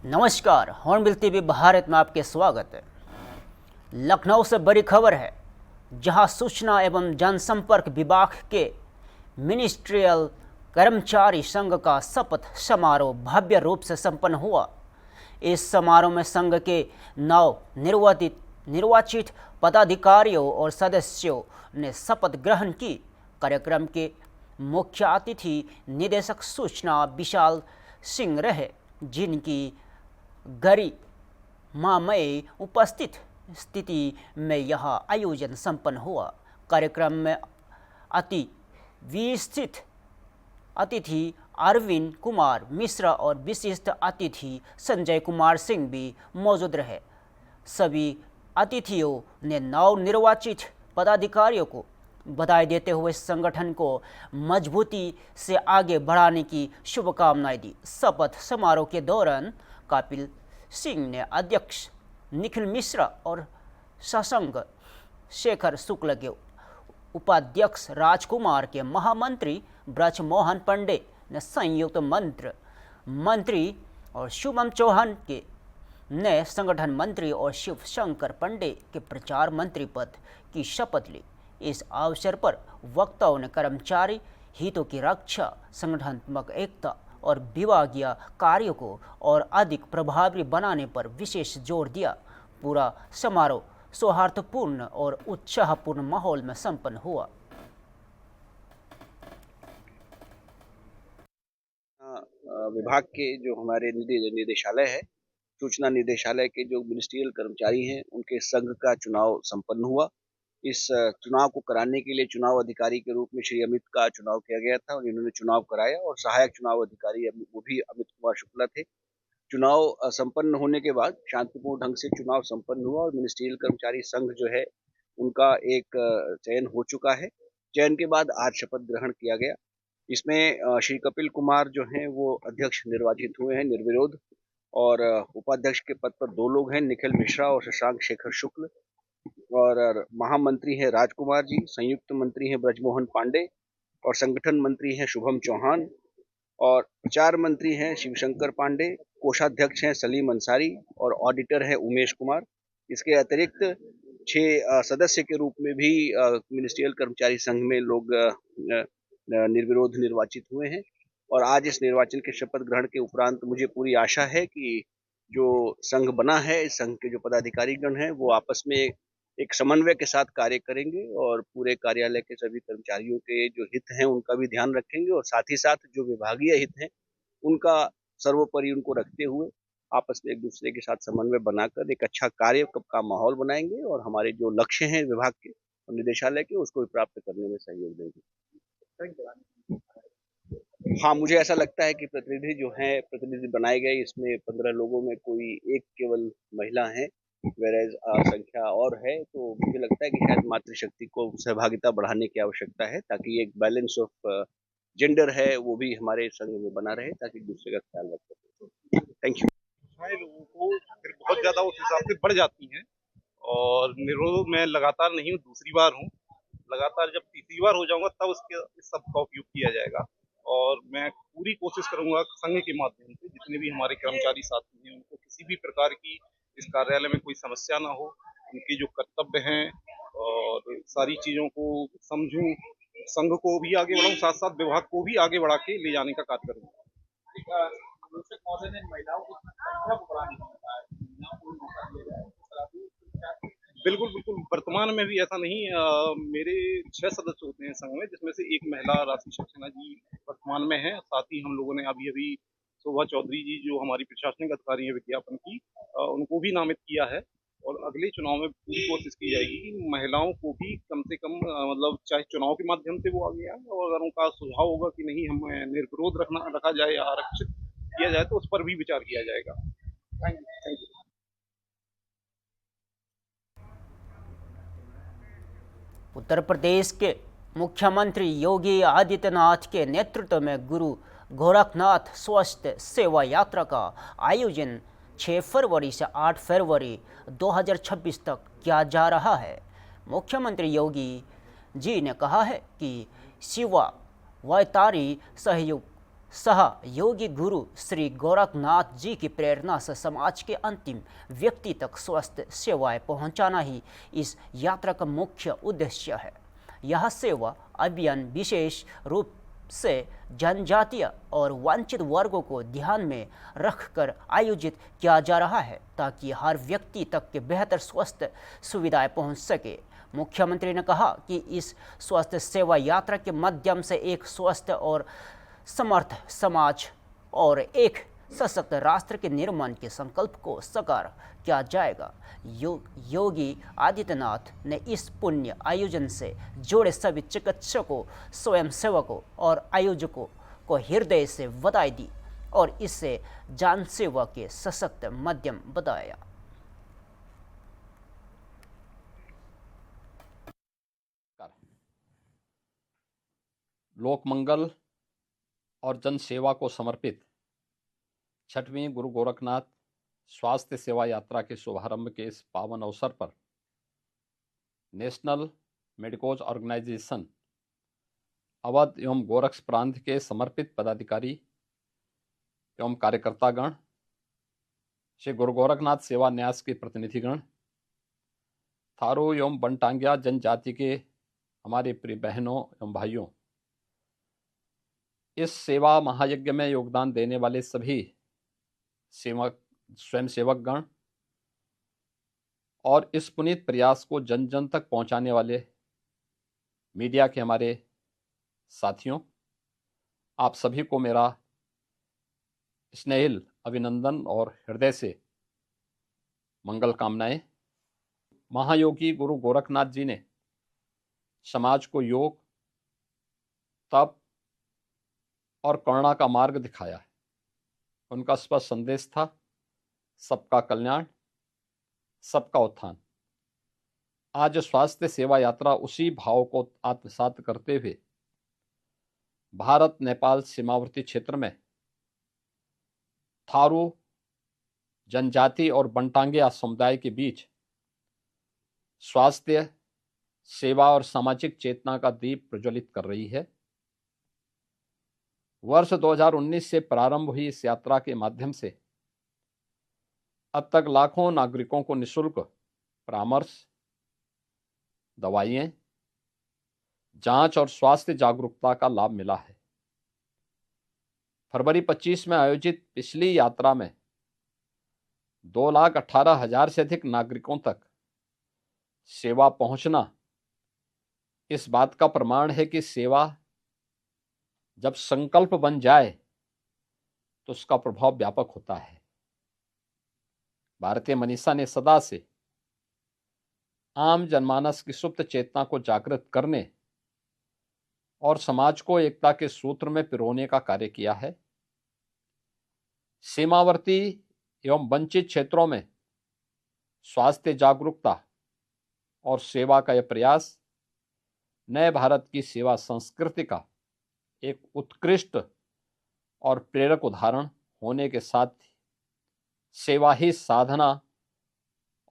नमस्कार, hornbill TV Bharat में आपके स्वागत है। लखनऊ से बड़ी खबर है, जहां सूचना एवं जनसंपर्क विभाग के मिनिस्ट्रियल कर्मचारी संघ का शपथ समारोह भव्य रूप से संपन्न हुआ। इस समारोह में संघ के नव निर्वाचित पदाधिकारियों और सदस्यों ने शपथ ग्रहण की। कार्यक्रम के मुख्य अतिथि निदेशक सूचना विशाल सिंह रहे, जिनकी गरिमामय उपस्थित स्थिति में यह आयोजन संपन्न हुआ। कार्यक्रम में अति विशिष्ट अतिथि अरविंद कुमार मिश्रा और विशिष्ट अतिथि संजय कुमार सिंह भी मौजूद रहे। सभी अतिथियों ने नवनिर्वाचित पदाधिकारियों को बधाई देते हुए संगठन को मजबूती से आगे बढ़ाने की शुभकामनाएं दी। शपथ समारोह के दौरान कपिल सिंह ने अध्यक्ष निखिल मिश्रा और सशंग शेखर शुक्ल के उपाध्यक्ष राजकुमार के महामंत्री ब्रजमोहन पांडे ने संयुक्त मंत्री और शुभम चौहान के ने संगठन मंत्री और शिव शंकर पांडे के प्रचार मंत्री पद की शपथ ली। इस अवसर पर वक्ताओं ने कर्मचारी हितों की रक्षा, संगठनात्मक एकता और विभागीय कार्यों को और अधिक प्रभावी बनाने पर विशेष जोर दिया। पूरा समारोह सौहार्दपूर्ण और उत्साहपूर्ण माहौल में संपन्न हुआ। विभाग के जो हमारे निदेशालय है, सूचना निदेशालय के जो मिनिस्ट्रियल कर्मचारी हैं, उनके संघ का चुनाव संपन्न हुआ। इस चुनाव को कराने के लिए चुनाव अधिकारी के रूप में श्री अमित का चुनाव किया गया था और इन्होंने चुनाव कराया और सहायक चुनाव अधिकारी वो भी अमित कुमार शुक्ला थे। चुनाव संपन्न होने के बाद शांतिपूर्ण ढंग से चुनाव संपन्न हुआ और मिनिस्ट्रियल कर्मचारी संघ जो है उनका एक चयन हो चुका है। चयन के बाद आज शपथ ग्रहण किया गया। इसमें श्री कपिल कुमार जो हैं वो अध्यक्ष निर्वाचित हुए हैं निर्विरोध और उपाध्यक्ष के पद पर 2 लोग हैं, निखिल मिश्रा और शशांक शेखर शुक्ल, और महामंत्री हैं राजकुमार जी, संयुक्त मंत्री हैं ब्रजमोहन पांडे और संगठन मंत्री हैं शुभम चौहान और प्रचार मंत्री हैं शिवशंकर पांडे, कोषाध्यक्ष हैं सलीम अंसारी और ऑडिटर हैं उमेश कुमार। इसके अतिरिक्त 6 सदस्य के रूप में भी मिनिस्ट्रियल कर्मचारी संघ में लोग निर्विरोध निर्वाचित हुए हैं और आज इस निर्वाचन के शपथ ग्रहण के उपरांत मुझे पूरी आशा है कि जो संघ बना है, इस संघ के जो पदाधिकारीगण हैं वो आपस में एक समन्वय के साथ कार्य करेंगे और पूरे कार्यालय के सभी कर्मचारियों के जो हित हैं उनका भी ध्यान रखेंगे और साथ ही साथ जो विभागीय हित हैं उनका सर्वोपरि उनको रखते हुए आपस में एक दूसरे के साथ समन्वय बनाकर एक अच्छा कार्य का माहौल बनाएंगे और हमारे जो लक्ष्य हैं विभाग के और निदेशालय के उसको भी प्राप्त करने में सहयोग देंगे। हाँ, मुझे ऐसा लगता है कि प्रतिनिधि बनाए गए, इसमें 15 लोगों में कोई एक केवल महिला है, वेरेज संख्या और है, तो मुझे लगता है कि शायद मातृशक्ति को सहभागिता बढ़ाने की आवश्यकता है ताकि एक बैलेंस ऑफ जेंडर है वो भी हमारे संघ में बना रहे ताकि दूसरे का ख्याल रख सके। Thank you. लोगों को फिर बहुत ज्यादा उस हिसाब से बढ़ जाती हैं और निर्विरोध मैं लगातार नहीं हूँ, दूसरी बार हूँ। लगातार जब तीसरी बार हो जाऊंगा तब इस सब का उपयोग किया जाएगा और मैं पूरी कोशिश करूंगा संघ के माध्यम से जितने भी हमारे कर्मचारी साथी हैं उनको किसी भी प्रकार की इस कार्यालय में कोई समस्या ना हो, उनके जो कर्तव्य हैं और सारी चीजों को समझूं, संघ को भी आगे बढ़ाऊं, साथ साथ विभाग को भी आगे बढ़ा के ले जाने का कार्य करूंगा। बिल्कुल वर्तमान में भी ऐसा नहीं, मेरे 6 सदस्य होते हैं संघ में जिसमें से एक महिला राशि सक्सेना जी वर्तमान में है। साथ ही हम लोगों ने अभी शोभा चौधरी जी जो हमारी प्रशासनिक अधिकारी है विज्ञापन की, उनको भी नामित किया है और अगले चुनाव में पूरी कोशिश की जाएगी कि महिलाओं को भी कम से कम मतलब चाहे चुनाव के माध्यम से वो आगे आए और अगर उनका सुझाव होगा कि नहीं हमें निर्विरोध रखा जाए या आरक्षित किया जाए तो उस पर भी विचार किया जाएगा। Thank you. उत्तर प्रदेश के मुख्यमंत्री योगी आदित्यनाथ के नेतृत्व में गुरु गोरखनाथ स्वास्थ्य सेवा यात्रा का आयोजन 6 फरवरी से 8 फरवरी 2026 तक किया जा रहा है। मुख्यमंत्री योगी जी ने कहा है कि सेवा वायतारी सहयोग सहयोगी गुरु श्री गोरखनाथ जी की प्रेरणा से समाज के अंतिम व्यक्ति तक स्वास्थ्य सेवाएं पहुंचाना ही इस यात्रा का मुख्य उद्देश्य है। यह सेवा अभियान विशेष रूप से जनजातीय और वंचित वर्गों को ध्यान में रखकर आयोजित किया जा रहा है ताकि हर व्यक्ति तक के बेहतर स्वास्थ्य सुविधाएं पहुंच सके। मुख्यमंत्री ने कहा कि इस स्वास्थ्य सेवा यात्रा के माध्यम से एक स्वस्थ और समर्थ समाज और एक सशक्त राष्ट्र के निर्माण के संकल्प को साकार किया जाएगा। योगी आदित्यनाथ ने इस पुण्य आयोजन से जुड़े सभी चिकित्सकों, स्वयंसेवकों और आयोजकों को हृदय से बधाई दी और इससे जन सेवा के सशक्त माध्यम बताया। लोक मंगल और जन सेवा को समर्पित 6वीं गुरु गोरखनाथ स्वास्थ्य सेवा यात्रा के शुभारंभ के इस पावन अवसर पर नेशनल मेडिकोज ऑर्गेनाइजेशन अवध एवं गोरक्ष प्रांत के समर्पित पदाधिकारी एवं कार्यकर्तागण, श्री गुरु गोरखनाथ सेवा न्यास के प्रतिनिधिगण, थारू एवं बनटांगिया जनजाति के हमारे प्रिय बहनों एवं भाइयों, इस सेवा महायज्ञ में योगदान देने वाले सभी स्वयंसेवक गण और इस पुनीत प्रयास को जन जन तक पहुंचाने वाले मीडिया के हमारे साथियों, आप सभी को मेरा स्नेहिल अभिनंदन और हृदय से मंगल कामनाएं। महायोगी गुरु गोरखनाथ जी ने समाज को योग, तप और करुणा का मार्ग दिखाया है। उनका स्पष्ट संदेश था सबका कल्याण, सबका उत्थान। आज स्वास्थ्य सेवा यात्रा उसी भाव को आत्मसात करते हुए भारत नेपाल सीमावर्ती क्षेत्र में थारू जनजाति और बनटांगिया समुदाय के बीच स्वास्थ्य सेवा और सामाजिक चेतना का दीप प्रज्वलित कर रही है। वर्ष 2019 से प्रारंभ हुई इस यात्रा के माध्यम से अब तक लाखों नागरिकों को निःशुल्क परामर्श, दवाइयां, जांच और स्वास्थ्य जागरूकता का लाभ मिला है। फरवरी 25 में आयोजित पिछली यात्रा में 2,18,000 से अधिक नागरिकों तक सेवा पहुंचना इस बात का प्रमाण है कि सेवा जब संकल्प बन जाए तो उसका प्रभाव व्यापक होता है। भारतीय मनीषा ने सदा से आम जनमानस की सुप्त चेतना को जागृत करने और समाज को एकता के सूत्र में पिरोने का कार्य किया है। सीमावर्ती एवं वंचित क्षेत्रों में स्वास्थ्य जागरूकता और सेवा का यह प्रयास नए भारत की सेवा संस्कृति का एक उत्कृष्ट और प्रेरक उदाहरण होने के साथ सेवा ही साधना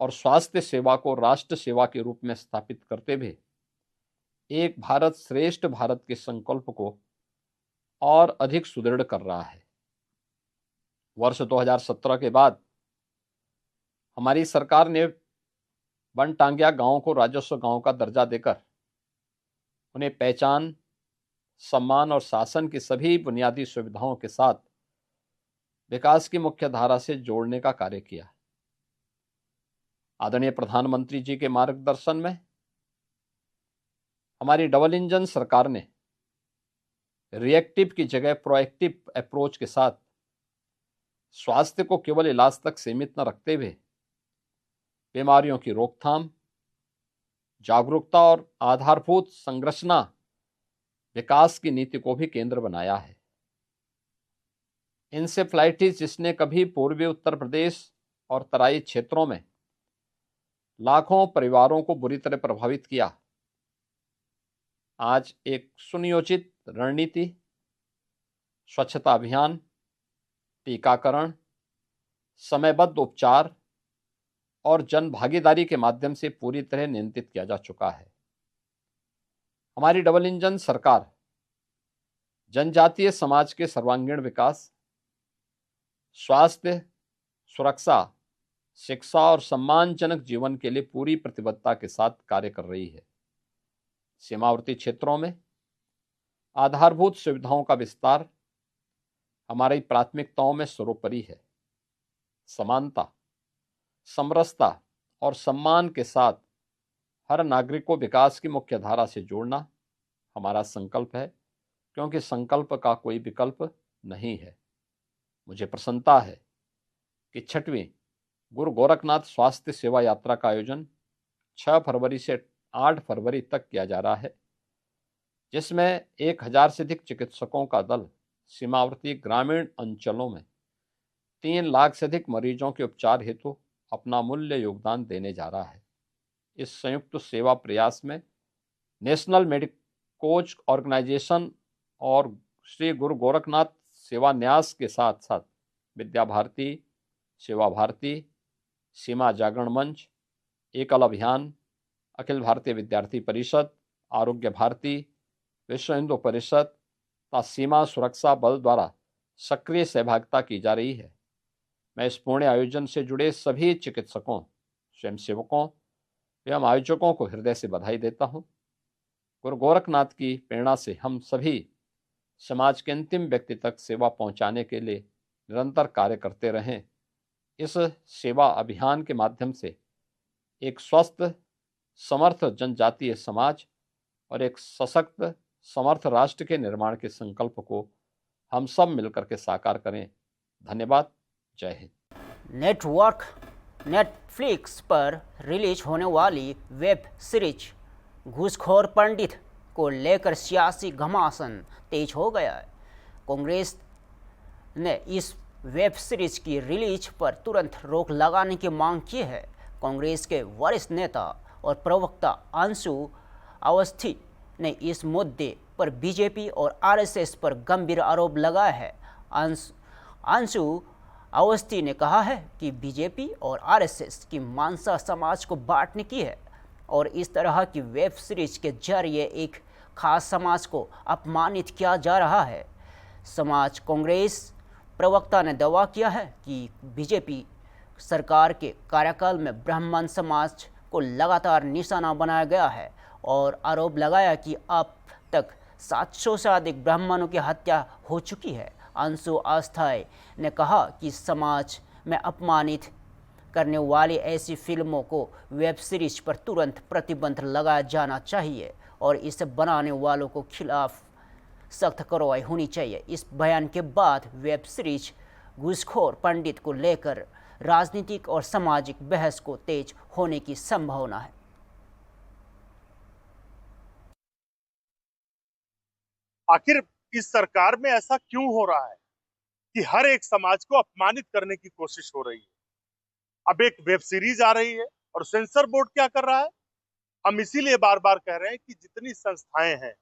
और स्वास्थ्य सेवा को राष्ट्र सेवा के रूप में स्थापित करते हुए एक भारत श्रेष्ठ भारत के संकल्प को और अधिक सुदृढ़ कर रहा है। वर्ष 2017 के बाद हमारी सरकार ने बनटांगिया गांव को राजस्व गांव का दर्जा देकर उन्हें पहचान, सम्मान और शासन की सभी बुनियादी सुविधाओं के साथ विकास की मुख्य धारा से जोड़ने का कार्य किया। आदरणीय प्रधानमंत्री जी के मार्गदर्शन में हमारी डबल इंजन सरकार ने रिएक्टिव की जगह प्रोएक्टिव अप्रोच के साथ स्वास्थ्य को केवल इलाज तक सीमित न रखते हुए बीमारियों की रोकथाम, जागरूकता और आधारभूत संरचना विकास की नीति को भी केंद्र बनाया है। इंसेफ्लाइटिस, जिसने कभी पूर्वी उत्तर प्रदेश और तराई क्षेत्रों में लाखों परिवारों को बुरी तरह प्रभावित किया, आज एक सुनियोजित रणनीति, स्वच्छता अभियान, टीकाकरण, समयबद्ध उपचार और जन भागीदारी के माध्यम से पूरी तरह नियंत्रित किया जा चुका है। हमारी डबल इंजन सरकार जनजातीय समाज के सर्वांगीण विकास, स्वास्थ्य, सुरक्षा, शिक्षा और सम्मानजनक जीवन के लिए पूरी प्रतिबद्धता के साथ कार्य कर रही है। सीमावर्ती क्षेत्रों में आधारभूत सुविधाओं का विस्तार हमारी प्राथमिकताओं में सर्वोपरि है। समानता, समरसता और सम्मान के साथ हर नागरिक को विकास की मुख्य धारा से जोड़ना हमारा संकल्प है, क्योंकि संकल्प का कोई विकल्प नहीं है। मुझे प्रसन्नता है कि 6वीं गुरु गोरखनाथ स्वास्थ्य सेवा यात्रा का आयोजन 6 फरवरी से 8 फरवरी तक किया जा रहा है, जिसमें 1000 से अधिक चिकित्सकों का दल सीमावर्ती ग्रामीण अंचलों में 3 लाख से अधिक मरीजों के उपचार हेतु अपना मूल्य योगदान देने जा रहा है। इस संयुक्त सेवा प्रयास में नेशनल मेडिकोज ऑर्गेनाइजेशन और श्री गुरु गोरखनाथ सेवा न्यास के साथ साथ विद्या भारती, सेवा भारती, सीमा जागरण मंच, एकल अभियान, अखिल भारतीय विद्यार्थी परिषद, आरोग्य भारती, विश्व हिंदू परिषद तथा सीमा सुरक्षा बल द्वारा सक्रिय सहभागिता की जा रही है। मैं इस पुण्य आयोजन से जुड़े सभी चिकित्सकों, स्वयंसेवकों एवं आयोजकों को हृदय से बधाई देता हूँ। गुरु गोरखनाथ की प्रेरणा से हम सभी समाज के अंतिम व्यक्ति तक सेवा पहुंचाने के लिए निरंतर कार्य करते रहें। इस सेवा अभियान के माध्यम से एक स्वस्थ, समर्थ जनजातीय समाज और एक सशक्त, समर्थ राष्ट्र के निर्माण के संकल्प को हम सब मिलकर के साकार करें। धन्यवाद। जय हिंद। नेटफ्लिक्स पर रिलीज होने वाली वेब सीरीज घूसखोर पंडित को लेकर सियासी घमासान तेज हो गया है। कांग्रेस ने इस वेब सीरीज की रिलीज पर तुरंत रोक लगाने की मांग की है। कांग्रेस के वरिष्ठ नेता और प्रवक्ता अंशु अवस्थी ने इस मुद्दे पर बीजेपी और आरएसएस पर गंभीर आरोप लगाया है। अंशु अवस्थी ने कहा है कि बीजेपी और आरएसएस की मंशा समाज को बांटने की है और इस तरह की वेब सीरीज के जरिए एक खास समाज को अपमानित किया जा रहा है। समाज कांग्रेस प्रवक्ता ने दावा किया है कि बीजेपी सरकार के कार्यकाल में ब्राह्मण समाज को लगातार निशाना बनाया गया है और आरोप लगाया कि अब तक 700 से अधिक ब्राह्मणों की हत्या हो चुकी है। अंशु अस्थाई ने कहा कि समाज में अपमानित करने वाली ऐसी फिल्मों को वेब सीरीज पर तुरंत प्रतिबंध लगाया जाना चाहिए और इसे बनाने वालों को खिलाफ सख्त कार्रवाई होनी चाहिए। इस बयान के बाद वेब सीरीज घूसखोर पंडित को लेकर राजनीतिक और सामाजिक बहस को तेज होने की संभावना है। आखिर इस सरकार में ऐसा क्यों हो रहा है कि हर एक समाज को अपमानित करने की कोशिश हो रही है? अब एक वेब सीरीज आ रही है और सेंसर बोर्ड क्या कर रहा है? हम इसीलिए बार बार कह रहे हैं कि जितनी संस्थाएं हैं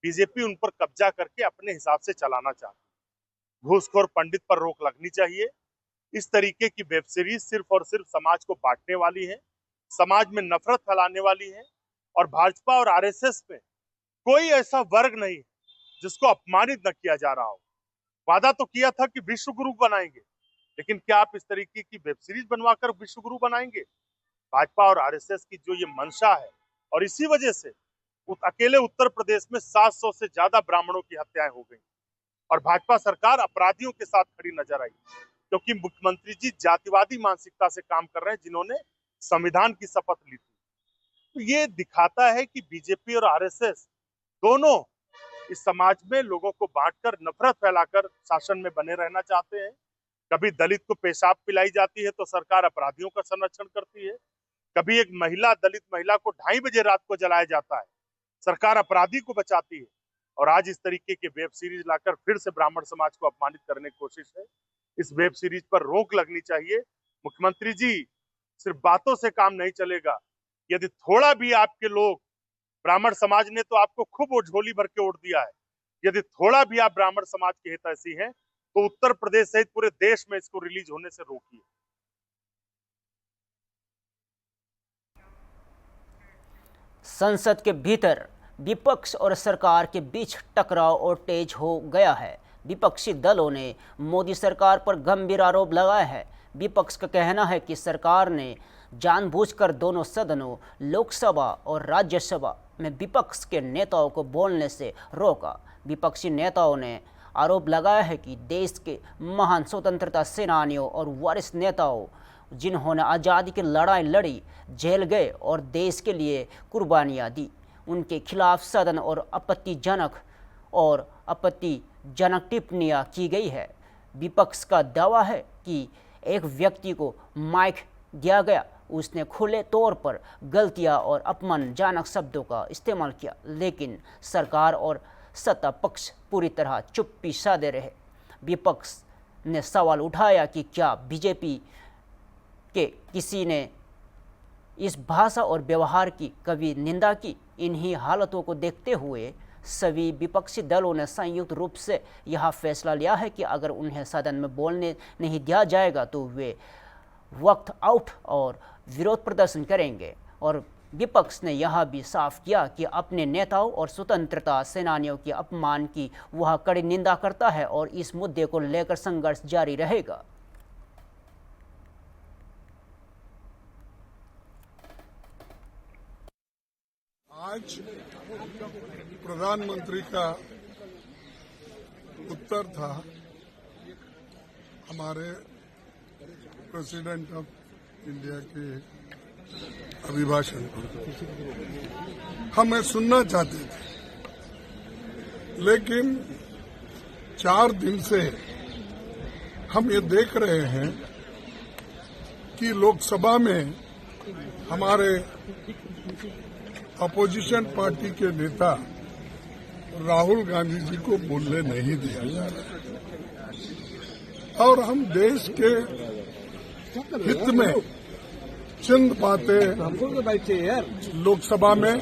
बीजेपी उन पर कब्जा करके अपने हिसाब से चलाना चाहती है। घूसखोर पंडित पर रोक लगनी चाहिए। इस तरीके की वेब सीरीज सिर्फ और सिर्फ समाज को बांटने वाली है, समाज में नफरत फैलाने वाली है और भाजपा और आरएसएस में कोई ऐसा वर्ग नहीं है जिसको अपमानित न किया जा रहा हो। वादा तो किया था कि विश्व गुरु बनाएंगे, लेकिन क्या आप इस तरीके की वेब सीरीज बनवाकर विश्व गुरु बनाएंगे? भाजपा और आरएसएस की जो ये मंशा है और इसी वजह से अकेले उत्तर प्रदेश में 700 से ज्यादा ब्राह्मणों की हत्याएं हो गई और भाजपा सरकार अपराधियों के साथ खड़ी नजर आई, क्योंकि मुख्यमंत्री जी जातिवादी मानसिकता से काम कर रहे हैं जिन्होंने संविधान की शपथ ली थी। तो ये दिखाता है कि बीजेपी और आरएसएस दोनों इस समाज में लोगों को बांटकर नफरत फैलाकर शासन में बने रहना चाहते हैं। कभी दलित को पेशाब पिलाई जाती है तो सरकार अपराधियों का संरक्षण करती है, कभी एक दलित महिला को 2:30 बजे रात को जलाया जाता है, सरकार अपराधी को बचाती है। और आज इस तरीके की वेब सीरीज लाकर फिर से ब्राह्मण समाज को अपमानित करने की कोशिश है। इस वेब सीरीज पर रोक लगनी चाहिए। मुख्यमंत्री जी, सिर्फ बातों से काम नहीं चलेगा। यदि थोड़ा भी आपके लोग, ब्राह्मण समाज ने तो आपको खूब झोली भर के वोट दिया है, यदि थोड़ा भी आप ब्राह्मण समाज के हितैषी हैं तो उत्तर प्रदेश सहित पूरे देश में इसको रिलीज होने से रोकिए। संसद के भीतर विपक्ष और सरकार के बीच टकराव और तेज हो गया है। विपक्षी दलों ने मोदी सरकार पर गंभीर आरोप लगाए हैं। विपक्ष का कहना है कि सरकार ने जानबूझकर दोनों सदनों लोकसभा और राज्यसभा में विपक्ष के नेताओं को बोलने से रोका। विपक्षी नेताओं ने आरोप लगाया है कि देश के महान स्वतंत्रता सेनानियों और वरिष्ठ नेताओं जिन्होंने आज़ादी की लड़ाई लड़ी, जेल गए और देश के लिए कुर्बानियां दी, उनके खिलाफ सदन और आपत्तिजनक टिप्पणियां की गई है। विपक्ष का दावा है कि एक व्यक्ति को माइक दिया गया, उसने खुले तौर पर गलतियां और अपमानजनक शब्दों का इस्तेमाल किया, लेकिन सरकार और सत्ता पक्ष पूरी तरह चुप्पी साधे रहे। विपक्ष ने सवाल उठाया कि क्या बीजेपी के किसी ने इस भाषा और व्यवहार की कभी निंदा की। इन्हीं हालतों को देखते हुए सभी विपक्षी दलों ने संयुक्त रूप से यह फैसला लिया है कि अगर उन्हें सदन में बोलने नहीं दिया जाएगा तो वे वक्त आउट और विरोध प्रदर्शन करेंगे। और विपक्ष ने यह भी साफ किया कि अपने नेताओं और स्वतंत्रता सेनानियों के अपमान की वह कड़ी निंदा करता है और इस मुद्दे को लेकर संघर्ष जारी रहेगा। आज प्रधानमंत्री का उत्तर था हमारे प्रेसिडेंट ऑफ इंडिया के अभिभाषण को। हमें सुनना चाहते थे, लेकिन 4 दिन से हम ये देख रहे हैं कि लोकसभा में हमारे अपोजिशन पार्टी के नेता राहुल गांधी जी को बोलने नहीं दिया जा रहा है और हम देश के हित में चंद बातें लोकसभा में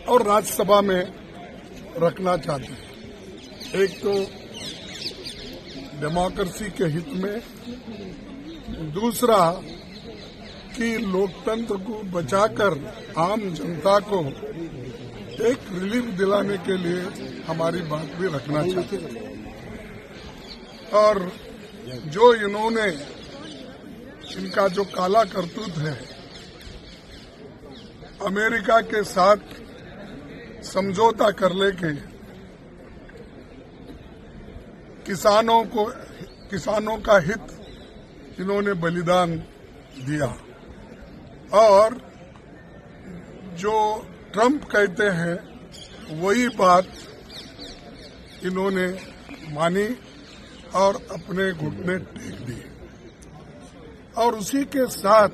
और राज्यसभा में रखना चाहते हैं। एक तो डेमोक्रेसी के हित में, दूसरा कि लोकतंत्र को बचाकर आम जनता को एक रिलीफ दिलाने के लिए हमारी बात भी रखना चाहते हैं। और जो इन्होंने इनका जो काला करतूत है, अमेरिका के साथ समझौता कर लेके किसानों का हित इन्होंने बलिदान दिया और जो ट्रंप कहते हैं वही बात इन्होंने मानी और अपने घुटने टेक दिए। और उसी के साथ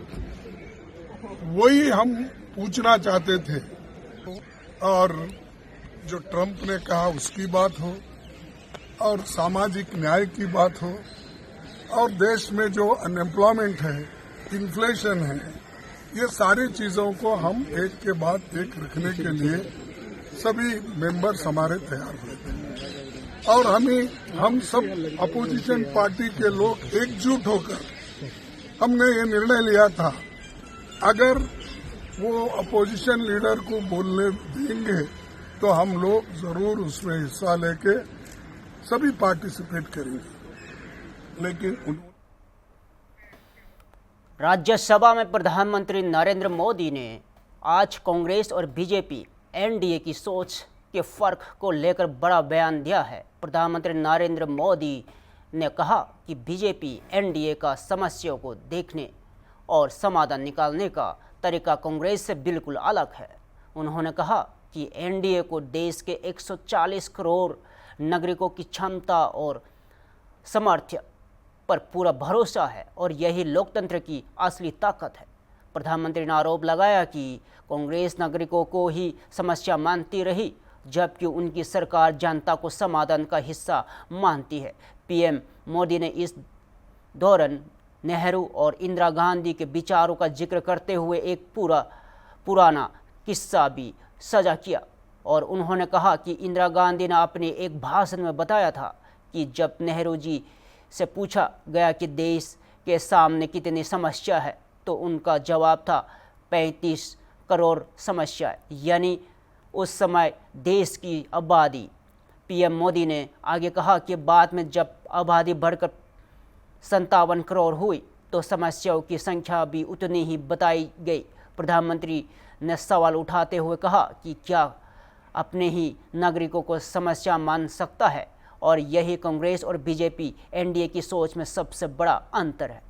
वही हम पूछना चाहते थे और जो ट्रंप ने कहा उसकी बात हो और सामाजिक न्याय की बात हो और देश में जो अनएम्प्लॉयमेंट है, इन्फ्लेशन है, ये सारी चीजों को हम एक के बाद एक रखने के लिए सभी मेंबर्स हमारे तैयार हुए थे और हम सब अपोजिशन पार्टी के लोग एकजुट होकर हमने ये निर्णय लिया था, अगर वो अपोजिशन लीडर को बोलने देंगे तो हम लोग जरूर उसमें हिस्सा लेके सभी पार्टिसिपेट करेंगे। लेकिन राज्यसभा में प्रधानमंत्री नरेंद्र मोदी ने आज कांग्रेस और बीजेपी एनडीए की सोच के फर्क को लेकर बड़ा बयान दिया है। प्रधानमंत्री नरेंद्र मोदी ने कहा कि बीजेपी एनडीए का समस्याओं को देखने और समाधान निकालने का तरीका कांग्रेस से बिल्कुल अलग है। उन्होंने कहा कि एनडीए को देश के 140 करोड़ नागरिकों की क्षमता और सामर्थ्य पर पूरा भरोसा है और यही लोकतंत्र की असली ताकत है। प्रधानमंत्री ने आरोप लगाया कि कांग्रेस नागरिकों को ही समस्या मानती रही, जबकि उनकी सरकार जनता को समाधान का हिस्सा मानती है। पीएम मोदी ने इस दौरान नेहरू और इंदिरा गांधी के विचारों का जिक्र करते हुए एक पुराना किस्सा भी साझा किया और उन्होंने कहा कि इंदिरा गांधी ने अपने एक भाषण में बताया था कि जब नेहरू जी से पूछा गया कि देश के सामने कितनी समस्या है तो उनका जवाब था 35 करोड़ समस्या, यानी उस समय देश की आबादी। पीएम मोदी ने आगे कहा कि बाद में जब आबादी बढ़कर 57 करोड़ हुई तो समस्याओं की संख्या भी उतनी ही बताई गई। प्रधानमंत्री ने सवाल उठाते हुए कहा कि क्या अपने ही नागरिकों को समस्या मान सकता है, और यही कांग्रेस और बीजेपी एनडीए की सोच में सबसे बड़ा अंतर है।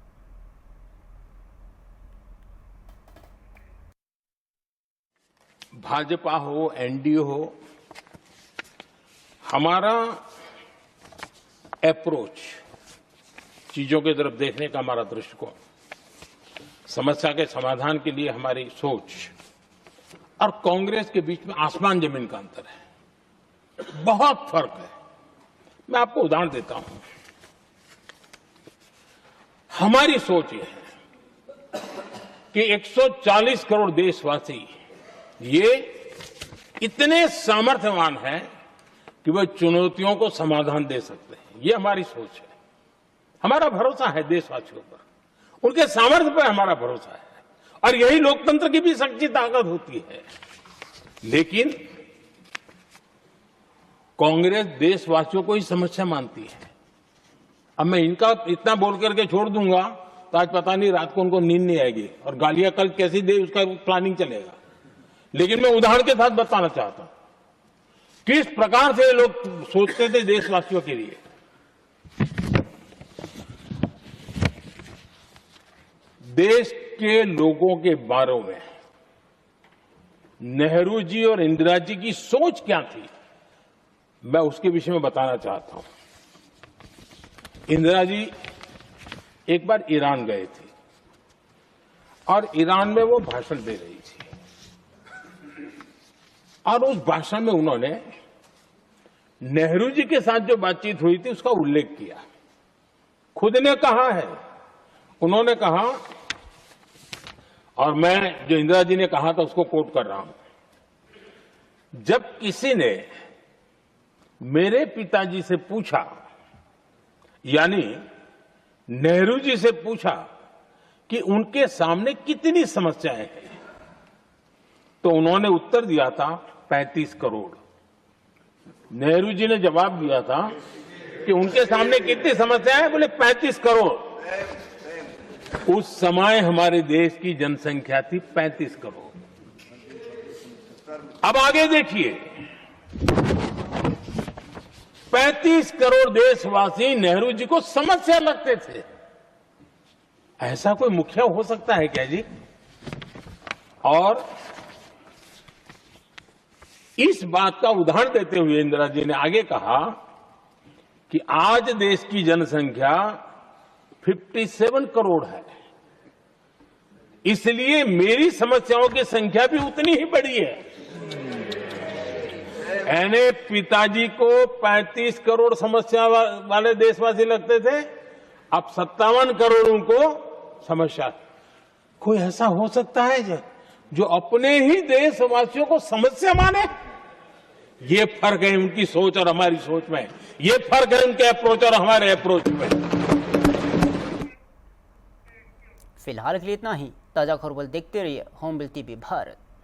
भाजपा हो, एनडीए हो, हमारा अप्रोच, चीजों की तरफ देखने का हमारा दृष्टिकोण, समस्या के समाधान के लिए हमारी सोच और कांग्रेस के बीच में आसमान जमीन का अंतर है, बहुत फर्क है। मैं आपको उदाहरण देता हूं। हमारी सोच यह है कि 140 करोड़ देशवासी ये इतने सामर्थ्यवान हैं कि वे चुनौतियों को समाधान दे सकते हैं। ये हमारी सोच है। हमारा भरोसा है देशवासियों पर, उनके सामर्थ्य पर हमारा भरोसा है, और यही लोकतंत्र की भी सच्ची ताकत होती है। लेकिन कांग्रेस देशवासियों को ही समस्या मानती है। अब मैं इनका इतना बोल करके छोड़ दूंगा तो आज पता नहीं रात को उनको नींद नहीं आएगी और गालियां कल कैसी दे उसका प्लानिंग चलेगा। लेकिन मैं उदाहरण के साथ बताना चाहता हूं किस प्रकार से लोग सोचते थे देशवासियों के लिए। देश के लोगों के बारे में नेहरू जी और इंदिरा जी की सोच क्या थी, मैं उसके विषय में बताना चाहता हूं। इंदिरा जी एक बार ईरान गए थे और ईरान में वो भाषण दे रही थी, और उस भाषण में उन्होंने नेहरू जी के साथ जो बातचीत हुई थी उसका उल्लेख किया। खुद ने कहा है, उन्होंने कहा, और मैं जो इंदिरा जी ने कहा था उसको कोट कर रहा हूं, जब किसी ने मेरे पिताजी से पूछा, यानी नेहरू जी से पूछा कि उनके सामने कितनी समस्याएं हैं, तो उन्होंने उत्तर दिया था 35 करोड़। नेहरू जी ने जवाब दिया था कि उनके सामने कितनी समस्याएं हैं, बोले 35 करोड़। उस समय हमारे देश की जनसंख्या थी 35 करोड़। अब आगे देखिए, 35 करोड़ देशवासी नेहरू जी को समस्या लगते थे। ऐसा कोई मुखिया हो सकता है क्या जी? और इस बात का उदाहरण देते हुए इंदिरा जी ने आगे कहा कि आज देश की जनसंख्या 57 करोड़ है, इसलिए मेरी समस्याओं की संख्या भी उतनी ही बड़ी है। यानी पिताजी को 35 करोड़ समस्या वाले देशवासी लगते थे, अब 57 करोड़ उनको समस्या। कोई ऐसा हो सकता है जो अपने ही देशवासियों को समस्या माने? ये फर्क है उनकी सोच और हमारी सोच में, ये फर्क है उनके अप्रोच और हमारे अप्रोच में। फिलहाल के लिए इतना ही। ताजा खबर देखते रहिए होम बिल टीवी भारत।